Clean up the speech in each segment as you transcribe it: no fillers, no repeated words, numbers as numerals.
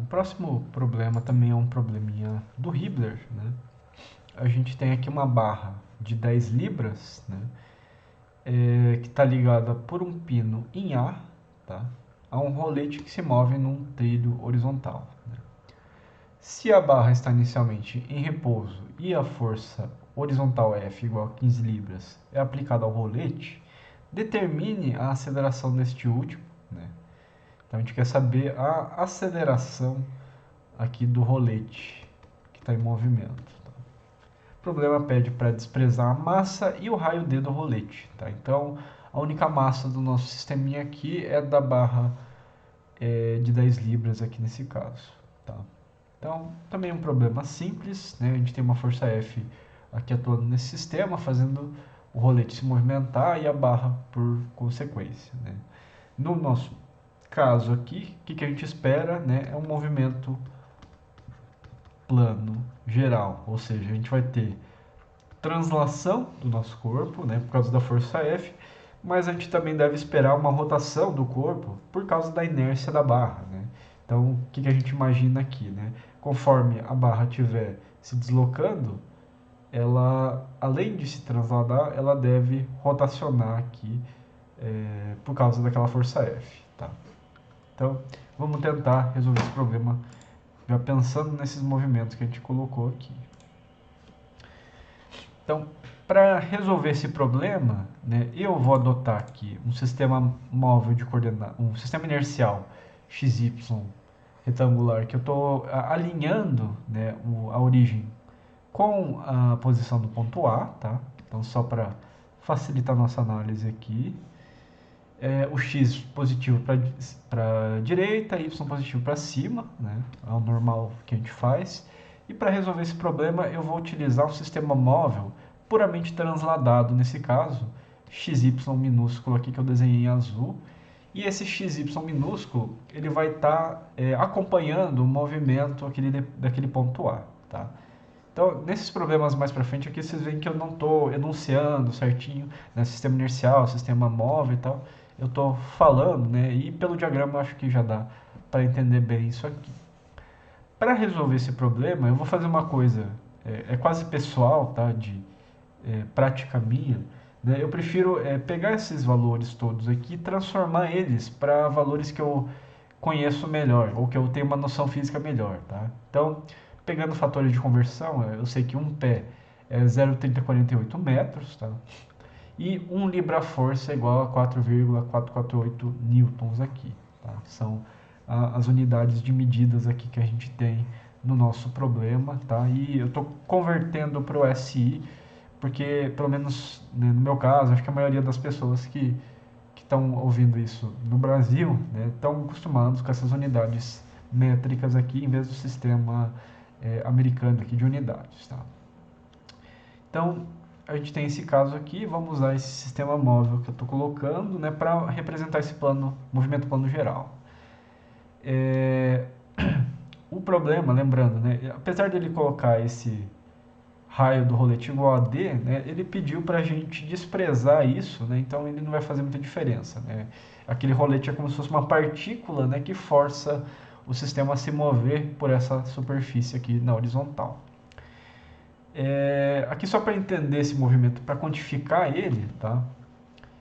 O próximo problema também é um probleminha do Hibbeler, né? A gente tem aqui uma barra de 10 libras, né? Que está ligada por um pino em A, tá? A um rolete que se move num trilho horizontal, né? Se a barra está inicialmente em repouso e a força horizontal F igual a 15 libras é aplicada ao rolete, determine a aceleração deste último, né? Então a gente quer saber a aceleração aqui do rolete que está em movimento. Tá? O problema pede para desprezar a massa e o raio D do rolete. Tá? Então a única massa do nosso sisteminha aqui é da barra de 10 libras aqui nesse caso. Tá? Então também é um problema simples, né? A gente tem uma força F aqui atuando nesse sistema, fazendo o rolete se movimentar e a barra por consequência. Né? No nosso caso aqui, o que a gente espera, né, é um movimento plano geral, ou seja, a gente vai ter translação do nosso corpo, né, por causa da força F, mas a gente também deve esperar uma rotação do corpo por causa da inércia da barra. Né? Então, o que a gente imagina aqui? Né? Conforme a barra estiver se deslocando, ela, além de se transladar, ela deve rotacionar aqui por causa daquela força F. Tá? Então, vamos tentar resolver esse problema já pensando nesses movimentos que a gente colocou aqui. Então, para resolver esse problema, né, eu vou adotar aqui um sistema móvel de coordenadas, um sistema inercial XY retangular que eu estou alinhando, né, a origem com a posição do ponto A, tá? Então, só para facilitar a nossa análise aqui, o x positivo para a direita, y positivo para cima, né? É o normal que a gente faz. E para resolver esse problema, eu vou utilizar um sistema móvel puramente transladado, nesse caso, xy minúsculo aqui que eu desenhei em azul. E esse xy minúsculo, ele vai estar acompanhando o movimento daquele ponto A, tá? Então, nesses problemas mais para frente aqui, vocês veem que eu não estou enunciando certinho, né, sistema inercial, sistema móvel e tal. Eu estou falando, né, e pelo diagrama eu acho que já dá para entender bem isso aqui. Para resolver esse problema, eu vou fazer uma coisa, quase pessoal, tá, de prática minha. Né, eu prefiro pegar esses valores todos aqui e transformar eles para valores que eu conheço melhor, ou que eu tenho uma noção física melhor. Tá? Então, pegando fatores de conversão, eu sei que um pé é 0,3048 metros, tá? E 1 libra-força é igual a 4,448 newtons aqui. Tá? São as unidades de medidas aqui que a gente tem no nosso problema. Tá? E eu estou convertendo para o SI, porque, pelo menos né, no meu caso, acho que a maioria das pessoas que estão ouvindo isso no Brasil, né, estão acostumados com essas unidades métricas aqui, em vez do sistema americano aqui de unidades. Tá? Então, a gente tem esse caso aqui, vamos usar esse sistema móvel que eu estou colocando, né, para representar esse movimento plano geral. O problema, lembrando, né, apesar dele colocar esse raio do rolete igual a D, né, ele pediu para a gente desprezar isso, né, então ele não vai fazer muita diferença. Né? Aquele rolete é como se fosse uma partícula, né, que força o sistema a se mover por essa superfície aqui na horizontal. Aqui só para entender esse movimento, para quantificar ele, tá?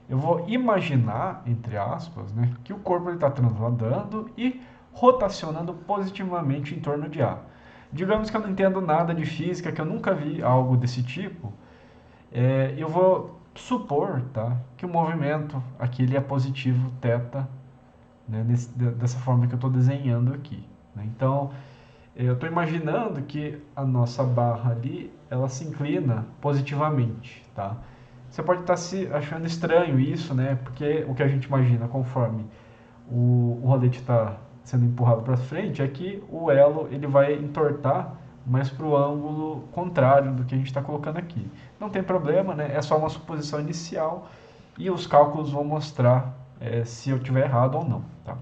Eu vou imaginar, entre aspas, né, que o corpo está transladando e rotacionando positivamente em torno de A. Digamos que eu não entendo nada de física, que eu nunca vi algo desse tipo, eu vou supor, tá, que o movimento aqui ele é positivo θ, né, dessa forma que eu estou desenhando aqui. Né? Então, eu estou imaginando que a nossa barra ali, ela se inclina positivamente, tá? Você pode estar se achando estranho isso, né? Porque o que a gente imagina conforme o rolete está sendo empurrado para frente é que o elo ele vai entortar mais para o ângulo contrário do que a gente está colocando aqui. Não tem problema, né? É só uma suposição inicial e os cálculos vão mostrar se eu tiver errado ou não, tá?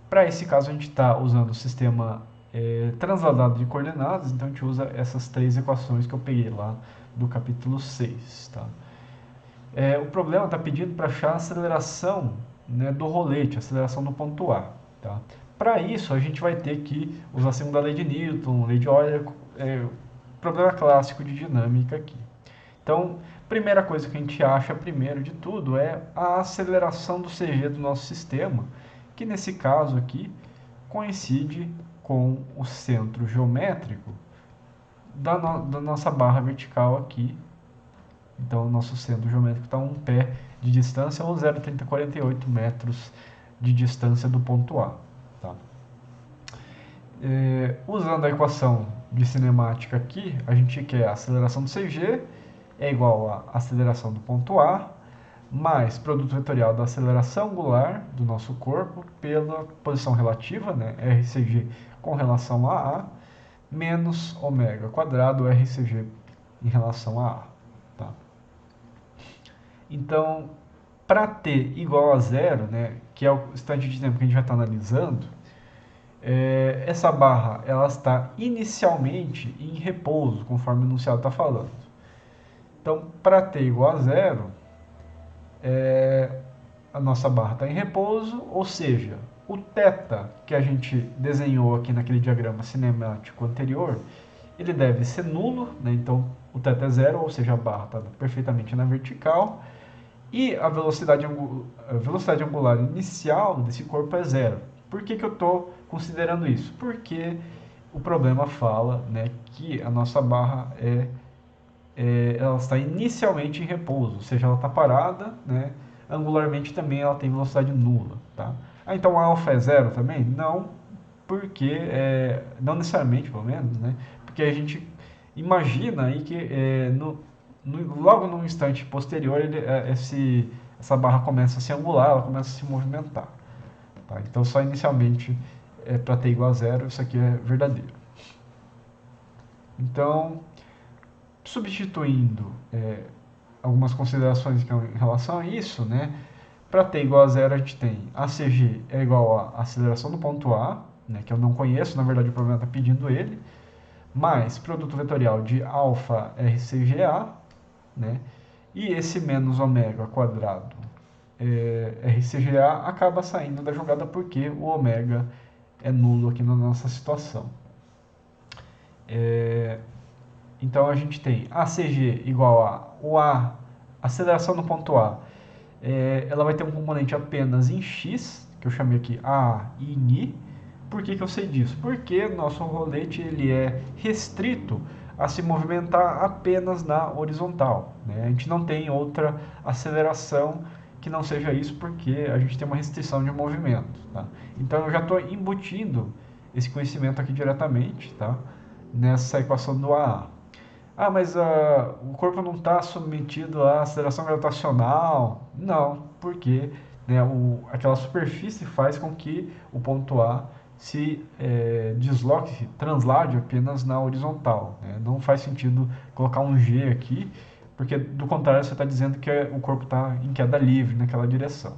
Para esse caso, a gente está usando o sistema transladado de coordenadas, então a gente usa essas três equações que eu peguei lá do capítulo 6. Tá? O problema está pedindo para achar a aceleração, né, do rolete, a aceleração do ponto A. Tá? Para isso, a gente vai ter que usar a segunda lei de Newton, lei de Euler, problema clássico de dinâmica aqui. Então, primeira coisa que a gente acha, primeiro de tudo, é a aceleração do CG do nosso sistema, que nesse caso aqui coincide com o centro geométrico da nossa barra vertical aqui. Então, o nosso centro geométrico está a 1 pé de distância ou 0,3048 metros de distância do ponto A. Tá? Usando a equação de cinemática aqui, a gente quer a aceleração do CG é igual à aceleração do ponto A mais produto vetorial da aceleração angular do nosso corpo pela posição relativa, né, RCG com relação a A, menos ômega quadrado RCG em relação a A. Tá? Então, para t igual a zero, né, que é o instante de tempo que a gente vai estar analisando, essa barra ela está inicialmente em repouso, conforme o enunciado está falando. Então, para t igual a zero, a nossa barra está em repouso, ou seja, o θ que a gente desenhou aqui naquele diagrama cinemático anterior, ele deve ser nulo, né? Então o θ é zero, ou seja, a barra está perfeitamente na vertical, e a velocidade angular inicial desse corpo é zero. Por que eu estou considerando isso? Porque o problema fala, né, que a nossa barra ela está inicialmente em repouso, ou seja, ela está parada, né? Angularmente também ela tem velocidade nula. Tá? Então a alfa é zero também? Não, porque, não necessariamente pelo menos, né? Porque a gente imagina aí que logo no instante posterior essa barra começa a se angular, ela começa a se movimentar. Tá? Então só inicialmente para t igual a zero, isso aqui é verdadeiro. Então, substituindo algumas considerações em relação a isso, né? Para t igual a zero, a gente tem ACG é igual à aceleração do ponto A, né, que eu não conheço, na verdade o problema está pedindo ele, mais produto vetorial de alfa RCGA, né, e esse menos ômega quadrado RCGA acaba saindo da jogada porque o ômega é nulo aqui na nossa situação. Então a gente tem ACG igual a aceleração no ponto A, ela vai ter um componente apenas em x, que eu chamei aqui A e em I. Por que eu sei disso? Porque nosso rolete ele é restrito a se movimentar apenas na horizontal. Né? A gente não tem outra aceleração que não seja isso, porque a gente tem uma restrição de movimento. Tá? Então eu já estou embutindo esse conhecimento aqui diretamente, tá? Nessa equação do AA. Mas o corpo não está submetido à aceleração gravitacional. Não, porque, né, aquela superfície faz com que o ponto A se desloque, translade apenas na horizontal. Né? Não faz sentido colocar um G aqui, porque do contrário você está dizendo que o corpo está em queda livre naquela direção.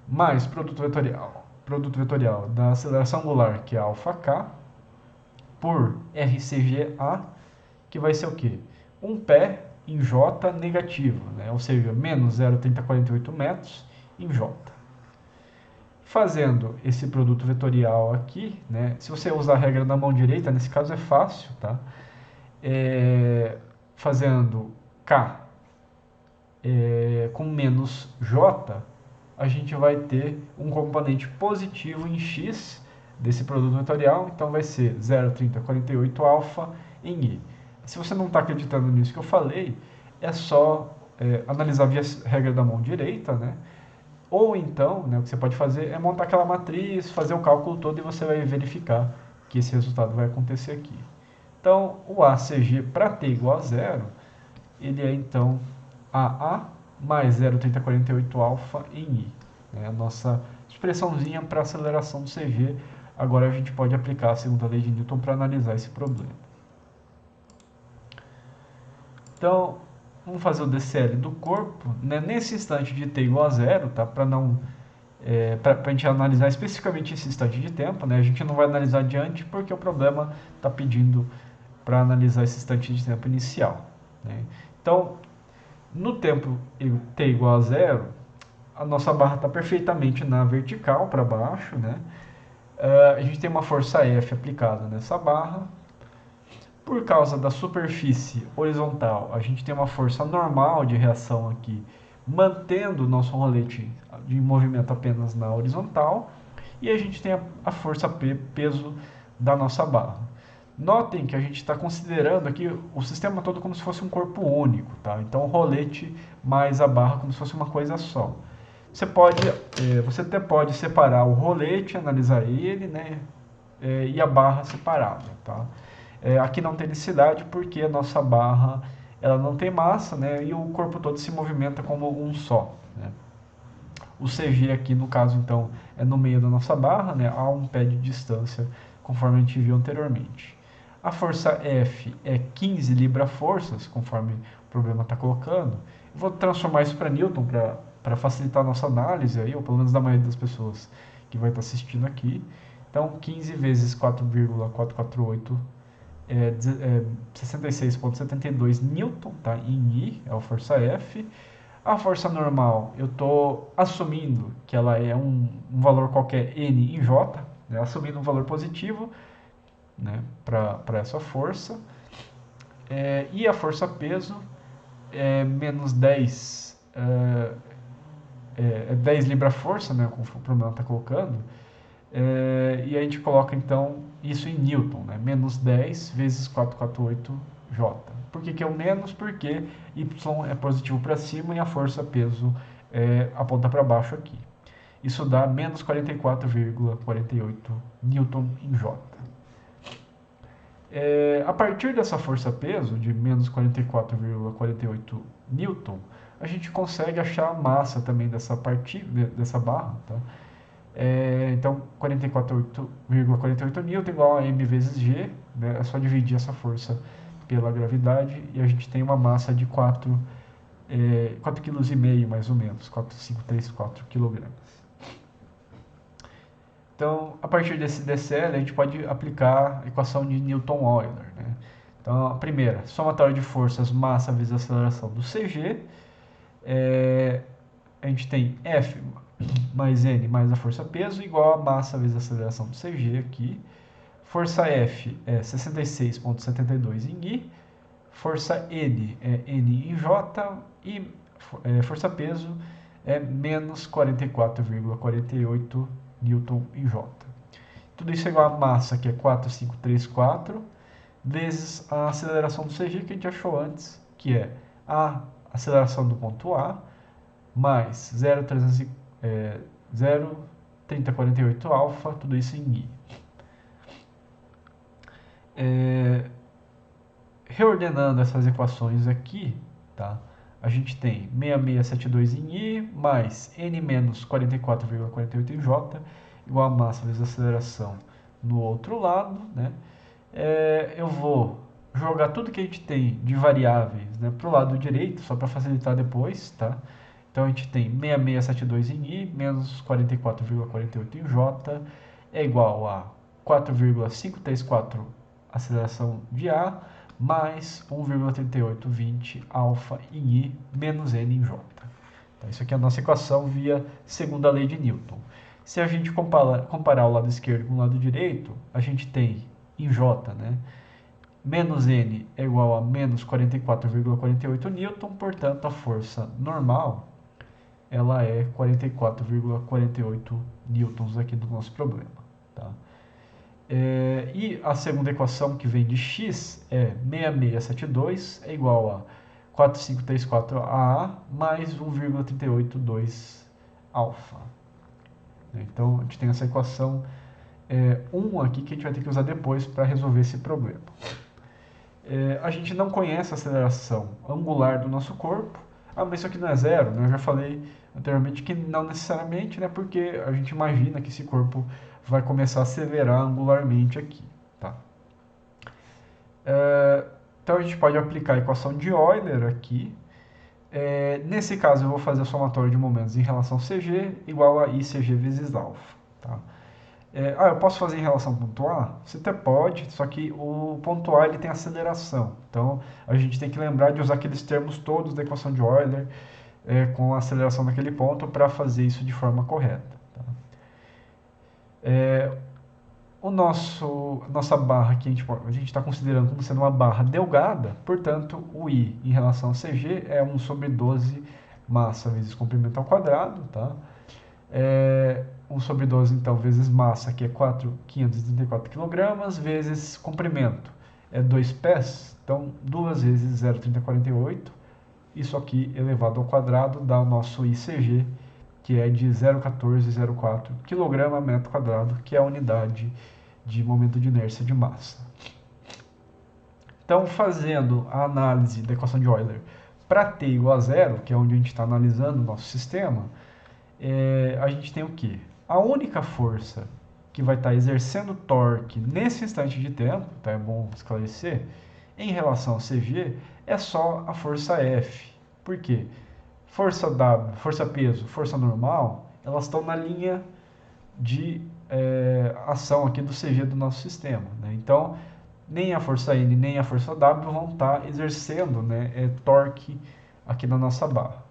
Mais produto vetorial da aceleração angular, que é αk, por RCGA, que vai ser o quê? Um pé em J negativo, né? Ou seja, menos 0,3048 metros em J. Fazendo esse produto vetorial aqui, né? Se você usar a regra da mão direita, nesse caso é fácil, tá? Fazendo K com menos J, a gente vai ter um componente positivo em X desse produto vetorial, então vai ser 0,3048 alfa em I. Se você não está acreditando nisso que eu falei, é só analisar via regra da mão direita, né? Ou então, né, o que você pode fazer é montar aquela matriz, fazer o cálculo todo e você vai verificar que esse resultado vai acontecer aqui. Então, o ACG para t igual a zero, ele é então AA mais 0,3048 alfa em I. Né? A nossa expressãozinha para aceleração do CG. Agora a gente pode aplicar a segunda lei de Newton para analisar esse problema. Então, vamos fazer o DCL do corpo, né? Nesse instante de t igual a zero, tá? Para a gente analisar especificamente esse instante de tempo, né? A gente não vai analisar adiante porque o problema está pedindo para analisar esse instante de tempo inicial. Né? Então, no tempo t igual a zero, a nossa barra está perfeitamente na vertical para baixo, né? A gente tem uma força F aplicada nessa barra. Por causa da superfície horizontal, a gente tem uma força normal de reação aqui, mantendo o nosso rolete de movimento apenas na horizontal. E a gente tem a força P, peso da nossa barra. Notem que a gente está considerando aqui o sistema todo como se fosse um corpo único, tá? Então o rolete mais a barra como se fosse uma coisa só. Você até pode separar o rolete, analisar ele, né? E a barra separada, tá? Aqui não tem necessidade porque a nossa barra ela não tem massa, né? E o corpo todo se movimenta como um só, né? O CG aqui, no caso, então, é no meio da nossa barra, né? A um pé de distância, conforme a gente viu anteriormente. A força F é 15 libra-forças, conforme o problema está colocando. Eu vou transformar isso para Newton para facilitar a nossa análise, aí, ou pelo menos da maioria das pessoas que vai estar assistindo aqui. Então, 15 vezes 4,448 é 66,72 newton, tá? Em I, é a força F. A força normal, eu estou assumindo que ela é um valor qualquer N em J, né? Assumindo um valor positivo, né? Para essa força. E a força peso é menos 10, 10 libra-força, né? Como o problema está colocando. E a gente coloca então isso em Newton, né? Menos 10 vezes 448J. Por que é o menos? Porque Y é positivo para cima e a força peso aponta para baixo aqui. Isso dá menos 44,48 Newton em J. A partir dessa força peso de menos 44,48 Newton, a gente consegue achar a massa também dessa barra, tá? Então, 44,48 newton igual a m vezes g, né? É só dividir essa força pela gravidade e a gente tem uma massa de 4,5 kg mais ou menos, 4,534 kg. Então, a partir desse DCL, a gente pode aplicar a equação de Newton-Euler, né? Então, a primeira, somatório de forças, massa vezes aceleração do CG. A gente tem F mais N mais a força peso igual a massa vezes a aceleração do CG aqui. Força F é 66,72 em I. Força N é N em J. E força peso é menos 44,48 Newton em J. Tudo isso é igual a massa, que é 4,534, vezes a aceleração do CG que a gente achou antes, que é a aceleração do ponto A, mais 0,3048 alfa, tudo isso em I. Reordenando essas equações aqui, tá? A gente tem 6672 em I mais N menos 44,48 em J, igual a massa vezes a aceleração no outro lado, né? Eu vou jogar tudo que a gente tem de variáveis, né, para o lado direito, só para facilitar depois, tá? Então a gente tem 6672 em I menos 44,48 em J é igual a 4,534 aceleração de A mais 1,3820 alfa em I menos N em J. Então, isso aqui é a nossa equação via segunda lei de Newton. Se a gente comparar o lado esquerdo com o lado direito, a gente tem em J, né? Menos N é igual a menos 44,48 newton, portanto a força normal ela é 44,48 newtons aqui do nosso problema. Tá? E a segunda equação que vem de x é 6672 é igual a 4534AA mais 1,382 alfa. Então a gente tem essa equação 1 aqui que a gente vai ter que usar depois para resolver esse problema. A gente não conhece a aceleração angular do nosso corpo. Mas isso aqui não é zero, né? Eu já falei anteriormente que não necessariamente, né? Porque a gente imagina que esse corpo vai começar a acelerar angularmente aqui, tá? Então a gente pode aplicar a equação de Euler aqui. Nesse caso eu vou fazer a somatória de momentos em relação ao CG igual a ICG vezes alfa, tá? Eu posso fazer em relação ao ponto A? Você até pode, só que o ponto A ele tem aceleração. Então, a gente tem que lembrar de usar aqueles termos todos da equação de Euler com a aceleração naquele ponto para fazer isso de forma correta. Tá? Nossa barra aqui a gente está considerando como sendo uma barra delgada, portanto, o I em relação ao CG é 1 sobre 12 massa vezes comprimento ao quadrado, tá? 1 sobre 12, então, vezes massa, que é 534 kg, vezes comprimento, é 2 pés, então 2 vezes 0,3048, isso aqui elevado ao quadrado dá o nosso ICG, que é de 0,1404 kg metro quadrado, que é a unidade de momento de inércia de massa. Então, fazendo a análise da equação de Euler para t igual a zero, que é onde a gente está analisando o nosso sistema, a gente tem o quê? A única força que vai estar exercendo torque nesse instante de tempo, tá? É bom esclarecer, em relação ao CG, é só a força F. Por quê? Força W, força peso, força normal, elas estão na linha de ação aqui do CG do nosso sistema, né? Então, nem a força N nem a força W vão estar exercendo, né, torque aqui na nossa barra.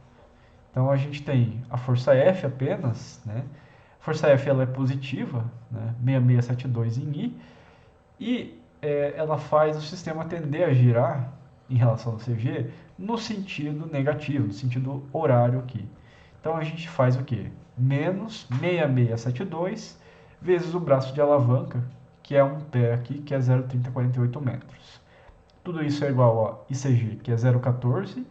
Então a gente tem a força F apenas, né? A força F ela é positiva, né? 6672 em I, e ela faz o sistema tender a girar em relação ao CG no sentido negativo, no sentido horário aqui. Então a gente faz o que? Menos 6672 vezes o braço de alavanca, que é um pé aqui, que é 0,3048 metros. Tudo isso é igual a ICG, que é 0,14,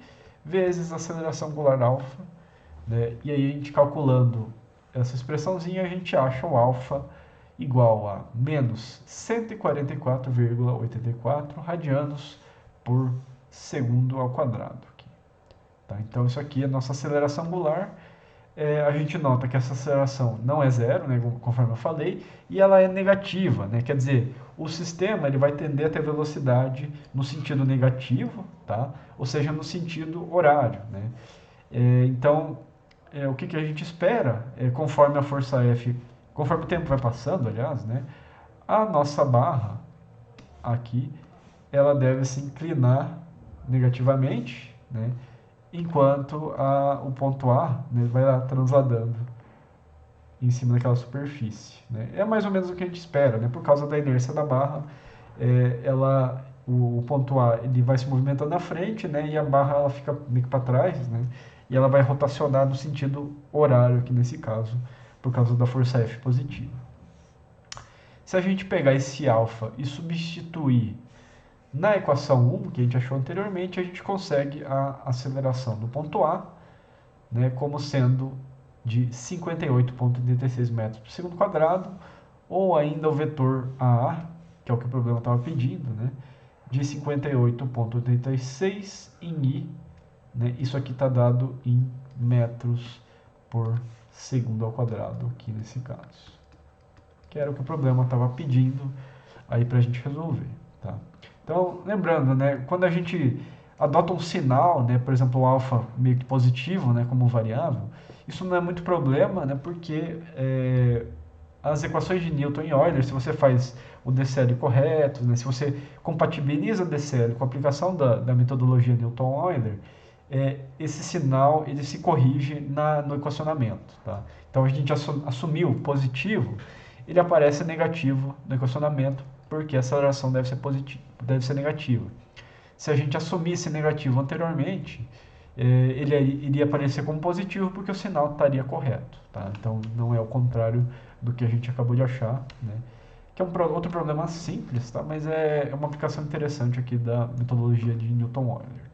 vezes a aceleração angular alfa, né? E aí a gente calculando essa expressãozinha, a gente acha o alfa igual a menos 144,84 radianos por segundo ao quadrado. Aqui. Tá? Então isso aqui é a nossa aceleração angular. A gente nota que essa aceleração não é zero, né, conforme eu falei, e ela é negativa, né? Quer dizer, o sistema ele vai tender a ter velocidade no sentido negativo, tá? Ou seja, no sentido horário, né? Então, o que a gente espera, conforme a força F, conforme o tempo vai passando, aliás, né, a nossa barra aqui, ela deve se inclinar negativamente, né, enquanto o ponto A, né, vai lá transladando em cima daquela superfície. Né. É mais ou menos o que a gente espera, né, por causa da inércia da barra, o ponto A ele vai se movimentando na frente, né, e a barra ela fica meio que para trás, né, e ela vai rotacionar no sentido horário aqui nesse caso, por causa da força F positiva. Se a gente pegar esse alfa e substituir na equação 1, que a gente achou anteriormente, a gente consegue a aceleração do ponto A, né, como sendo de 58,86 metros por segundo quadrado, ou ainda o vetor AA, que é o que o problema estava pedindo, né, de 58,86 em I, né, isso aqui está dado em metros por segundo ao quadrado, aqui nesse caso. Que era o que o problema estava pedindo aí para a gente resolver. Tá? Então, lembrando, né, quando a gente adota um sinal, né, por exemplo, o alfa meio que positivo, né, como variável, isso não é muito problema, né, porque as equações de Newton e Euler, se você faz o DCL correto, né, se você compatibiliza o DCL com a aplicação da metodologia Newton-Euler, esse sinal ele se corrige no equacionamento. Tá? Então a gente assumiu positivo, ele aparece negativo no equacionamento, porque a aceleração deve ser negativa. Se a gente assumisse negativo anteriormente, ele iria aparecer como positivo porque o sinal estaria correto. Tá? Então não é o contrário do que a gente acabou de achar, né? Que é outro problema simples, tá? Mas é uma aplicação interessante aqui da metodologia de Newton-Euler.